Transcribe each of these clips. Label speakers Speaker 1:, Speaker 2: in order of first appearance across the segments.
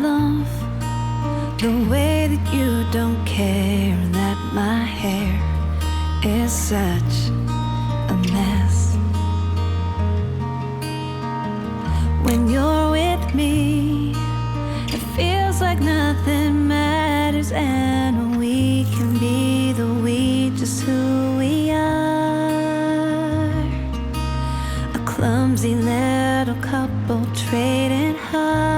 Speaker 1: love the way that you don't care that my hair is such a mess. When you're with me, it feels like nothing matters, and we can be the we, just who we are. A clumsy little couple trading hearts.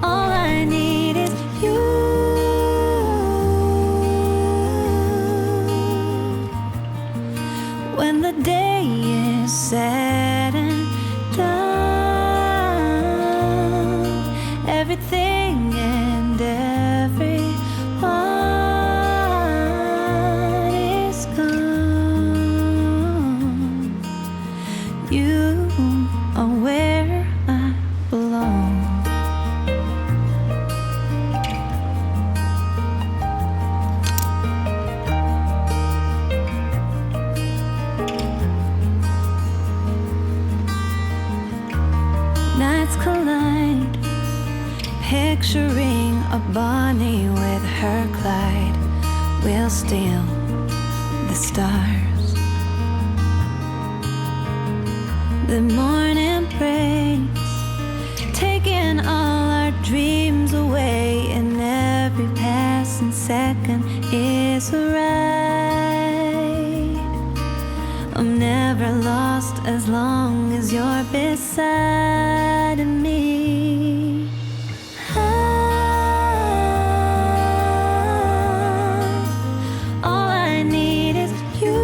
Speaker 1: All I need is you. When the day is said and done, everything and everyone is gone. You are where I belong. Nights collide, picturing a Bonnie with her Clyde. We'll steal the stars. The morning breaks, taking all our dreams away, and every passing second is a ride. I'm never lost as long as you're beside me. All I need is you.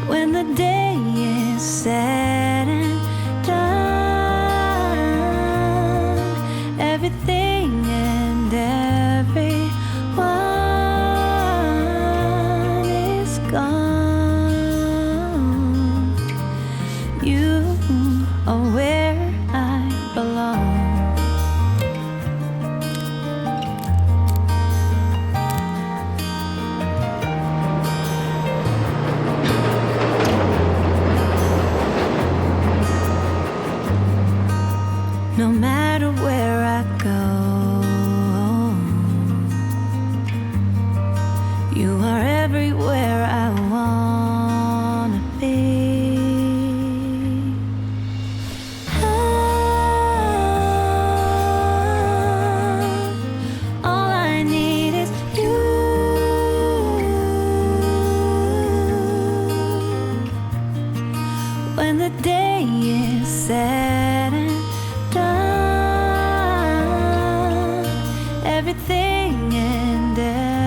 Speaker 1: When the day is said and done, everything and everyone is gone. You are where I belong. No matter where I go, you are everywhere I wanna be. All I need is you. When the day is said and done, everything and everything